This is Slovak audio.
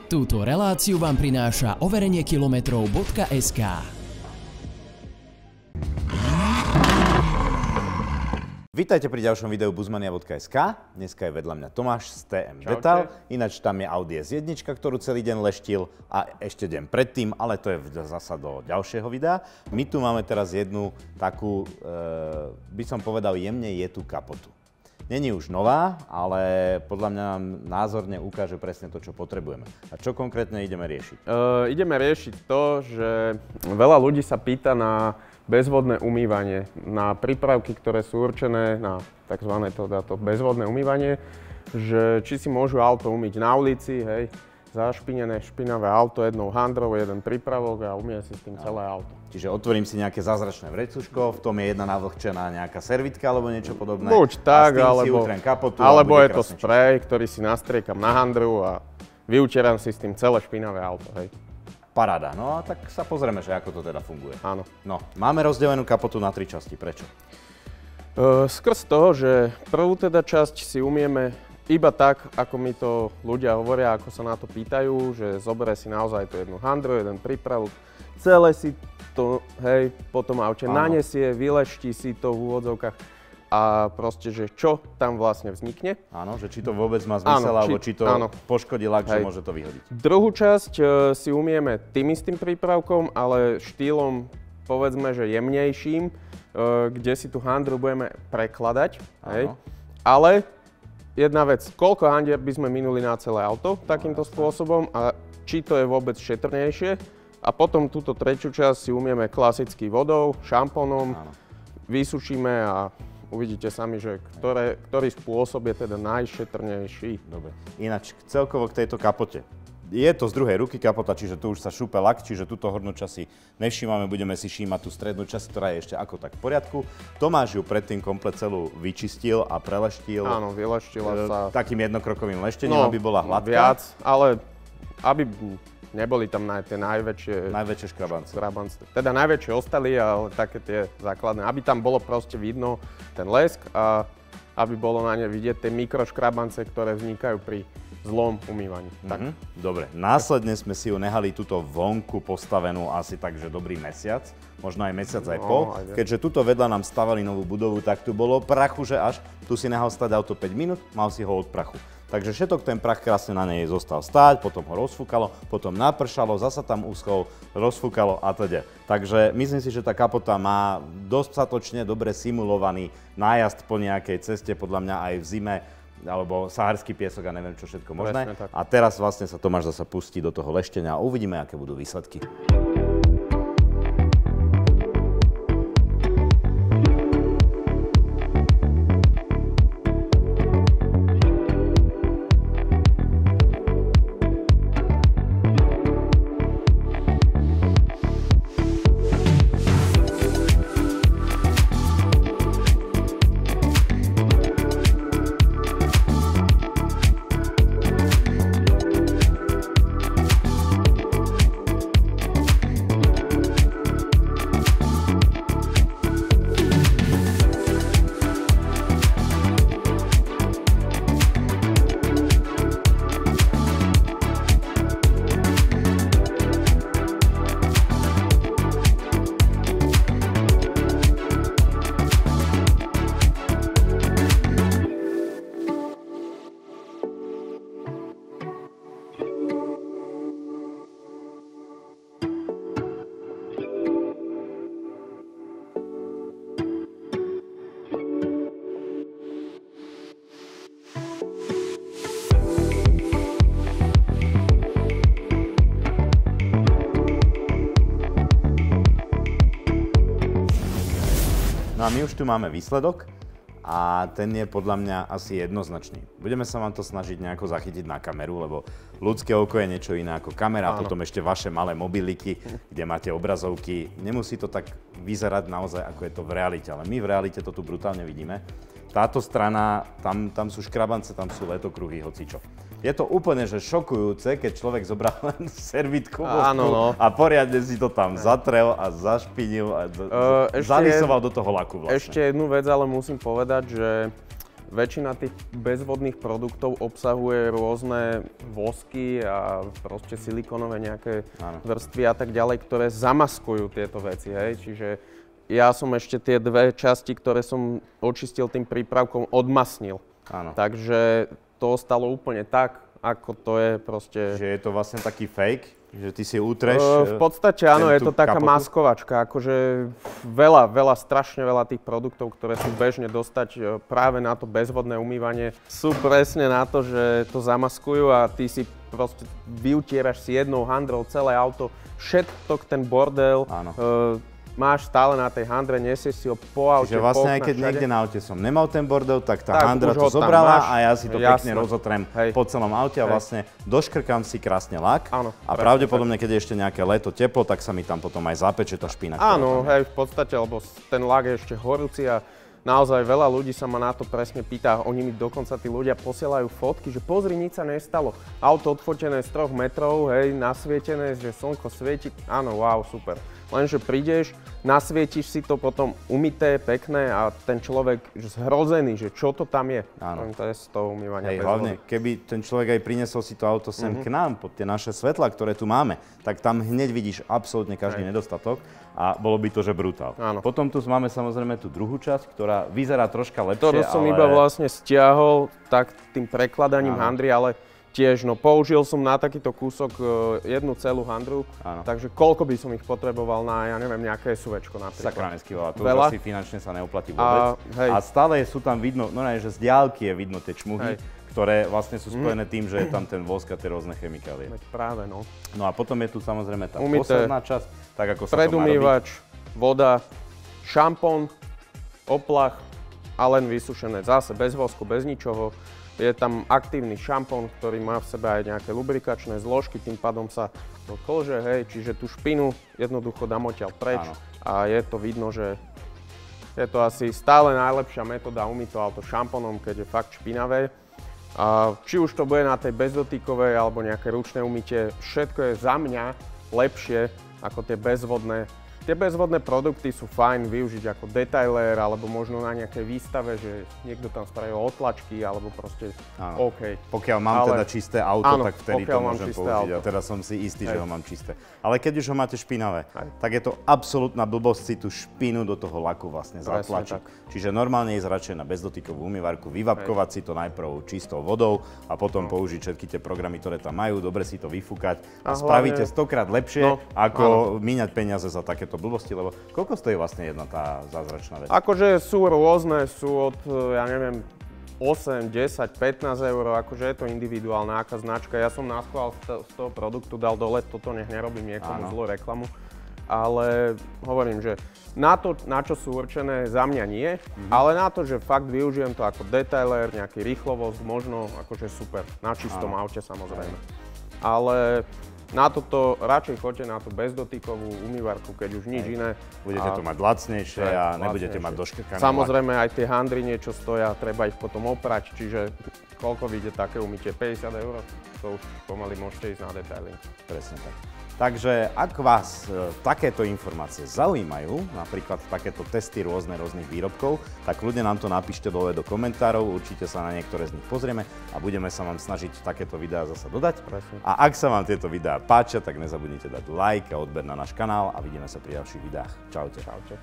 Túto reláciu vám prináša overenie kilometrov.sk. Vítajte pri ďalšom videu Buzmania.sk. Dneska je vedľa mňa Tomáš z TM Detail. Ináč tam je Audi S1, ktorú celý deň leštil a ešte deň predtým, ale to je zasa do ďalšieho videa. My tu máme teraz jednu takú, by som povedal, jemne jetú kapotu. Není už nová, ale podľa mňa nám názorne ukáže presne to, čo potrebujeme. A čo konkrétne ideme riešiť? Ideme riešiť to, že veľa ľudí sa pýta na bezvodné umývanie, na prípravky, ktoré sú určené na tzv. To bezvodné umývanie, že či si môžu auto umyť na ulici, hej, zašpinené, špinavé auto jednou handrou, jeden prípravok a umie si s tým celé auto. Čiže otvorím si nejaké zázračné vrecuško, v tom je jedna navlhčená nejaká servitka alebo niečo podobné. Buď tak, alebo je to sprej, ktorý si nastriekam na handru a vyutieram si s tým celé špinavé auto, hej. Paráda, no a tak sa pozrieme, že ako to teda funguje. Áno. No, máme rozdelenú kapotu na 3 časti, prečo? Skrz toho, že prvú teda časť si umieme iba tak, ako mi to ľudia hovoria, ako sa na to pýtajú, že zoberie si naozaj tú jednu handru, jeden prípravok, celé si to, hej, po tom aute nanesie, vyleští si to v úvodzovkách a proste, že čo tam vlastne vznikne. Áno, že či to vôbec má zmysel, alebo či to poškodí lak, že môže to vyhodiť. Druhú časť si umieme tým istým prípravkom, ale štýlom, povedzme, že jemnejším, kde si tú handru budeme prekladať, hej. Ale jedna vec, koľko handier by sme minuli na celé auto takýmto spôsobom a či to je vôbec šetrnejšie. A potom túto tretiu časť si umieme klasicky vodou, šampónom, vysušíme a uvidíte sami, že ktorý spôsob je teda najšetrnejší. Dobre. Ináč celkovo k tejto kapote. Je to z druhej ruky kapota, čiže tu už sa šúpe lak, čiže túto hornú časť si nevšímame, budeme si všímať tú strednú časť, ktorá je ešte ako tak v poriadku. Tomáš ju predtým komplet celú vyčistil a preleštil. Áno, vyleštila sa. Takým jednokrokovým leštením, aby bola hladká. Viac, ale aby neboli tam tie najväčšie škrabance. Teda najväčšie ostali, ale také tie základné. Aby tam bolo proste vidno ten lesk a aby bolo na ne vidieť tie mikroškrabance, ktoré vznikajú pri zlom umývaní. Dobre, následne sme si ju nehali túto vonku postavenú asi tak, že dobrý mesiac, možno aj mesiac aj pol. Keďže tuto vedľa nám stavali novú budovu, tak tu bolo prachu, že až tu si nehal stať auto 5 minút, mal si ho od prachu. Takže všetok ten prach krásne na nej zostal stáť, potom ho rozfúkalo, potom napršalo, zasa tam uschol, rozfúkalo a teda. Takže myslím si, že tá kapota má dostatočne dobre simulovaný nájazd po nejakej ceste, podľa mňa aj v zime, alebo saharský piesok a neviem čo všetko možné. A teraz vlastne sa Tomáš zasa pustí do toho leštenia a uvidíme, aké budú výsledky. No a my už tu máme výsledok a ten je podľa mňa asi jednoznačný. Budeme sa vám to snažiť nejako zachytiť na kameru, lebo ľudské oko je niečo iné ako kamera, a potom ešte vaše malé mobiliky, kde máte obrazovky. Nemusí to tak vyzerať naozaj, ako je to v realite, ale my v realite to tu brutálne vidíme. Táto strana, tam sú škrabance, tam sú letokruhy, hocičo. Je to úplne že šokujúce, keď človek zobral len servitku a poriadne si to tam zatrel a zašpinil a zalisoval do toho laku vlastne. Ešte jednu vec ale musím povedať, že väčšina tých bezvodných produktov obsahuje rôzne vosky a proste silikónové nejaké vrstvy a tak ďalej, ktoré zamaskujú tieto veci, hej. Čiže ja som ešte tie dve časti, ktoré som očistil tým prípravkom, odmasnil. Áno. Takže to ostalo úplne tak, ako to je proste... Že je to vlastne taký fake? Že ty si utreš... V podstate áno, je to taká maskovačka, akože strašne veľa tých produktov, ktoré sú bežne dostať práve na to bezvodné umývanie, sú presne na to, že to zamaskujú a ty si proste vyutieraš si jednou handrou celé auto, všetok ten bordel, máš stále na tej handre, nesieš si ho po aute. Čiže vlastne aj keď niekde na aute som nemal ten bordel, tak tá handra to zobrala a ja si to pekne rozotrem po celom aute a vlastne doškrkám si krásne lak. Áno, a pravdepodobne, keď je ešte nejaké leto teplo, tak sa mi tam potom aj zapeče tá špina. Áno, hej, v podstate, lebo ten lak je ešte horúci a naozaj veľa ľudí sa ma na to presne pýta. Oni mi dokonca tí ľudia posielajú fotky, že pozri, nič sa nestalo. Auto odfotené z 3 metrov, hej, nasvietené, že slnko svieti. Áno, wow, super. Lenže prídeš, nasvietiš si to potom umyté, pekné a ten človek zhrozený, že čo to tam je. Áno. To je z toho umývania bez hlavne, vody. keby ten človek aj priniesol si to auto sem k nám, pod tie naše svetlá, ktoré tu máme, tak tam hneď vidíš absolútne každý nedostatok a bolo by to, že brutál. Áno. Potom tu máme samozrejme tú druhú časť, ktorá vyzerá troška lepšie, ktorú som iba vlastne stiahol tak tým prekladaním handry, ale tiež, no použil som na takýto kúsok jednu celú handru, takže koľko by som ich potreboval na, ja neviem, nejaké SUVčko napríklad. Sakranesky veľa, to už asi finančne sa neoplatí vôbec. A stále sú tam vidno, no že z diaľky je vidno tie čmuhy, ktoré vlastne sú spojené tým, že je tam ten vosk a tie rôzne chemikálie. Práve, no. No a potom je tu samozrejme tá posledná časť, tak ako sa to má robiť. Predumývač, voda, šampón, oplach a len vysušené. Zase bez vosku, bez ničoho. Je tam aktívny šampón, ktorý má v sebe aj nejaké lubrikačné zložky, tým pádom sa to klže, hej, čiže tú špinu jednoducho dám odtiaľ preč a je to vidno, že je to asi stále najlepšia metóda umyť to auto šampónom, keď je fakt špinavé. A či už to bude na tej bezdotykovej alebo nejaké ručné umytie, všetko je za mňa lepšie ako tie bezvodné. Tie bezvodné produkty sú fajn využiť ako detailer alebo možno na nejakej výstave, že niekto tam spravil otlačky alebo proste OK. Pokiaľ mám teda čisté auto, tak vtedy to môžem použiť a teda som si istý, že ho mám čisté. Ale keď už ho máte špinavé, tak je to absolútna blbosť si tú špinu do toho laku vlastne zatlačiť. Čiže normálne ísť radšej na bezdotykovú umývarku, vyvapkovať si to najprv čistou vodou a potom použiť všetky tie programy, ktoré tam majú, dobre si to vyfúkať a spravíte 100-krát lepšie, ako míňať peniaze za takéto blbosti, lebo koľko stojí vlastne jedna tá zázračná vec? Akože sú rôzne, sú od, ja neviem, 8, 10, 15 eur, akože je to individuálna aká značka. Ja som na schvál z toho produktu dal dole, toto nech nerobím niekomu zlú reklamu. Ale hovorím, že na to, na čo sú určené, za mňa nie, ale na to, že fakt využijem to ako detailer, nejaký rýchlovosť, možno akože super, na čistom aute samozrejme. Ale na toto radšej choďte na tú bezdotykovú umývarku, keď už nič iné. Budete to mať lacnejšie a nebudete mať doškrkané. Samozrejme aj tie handry niečo stoja, treba ich potom oprať, čiže koľko vyjde také umytie? 50 €? To už pomaly môžete ísť na detailing. Presne tak. Takže ak vás takéto informácie zaujímajú, napríklad takéto testy rôznych výrobkov, tak ľudia nám to napíšte dole do komentárov, určite sa na niektoré z nich pozrieme a budeme sa vám snažiť takéto videá zasa dodať. Presne. A ak sa vám tieto videá páčia, tak nezabudnite dať like a odber na náš kanál a vidíme sa pri ďalších videách. Čaute. Čaute.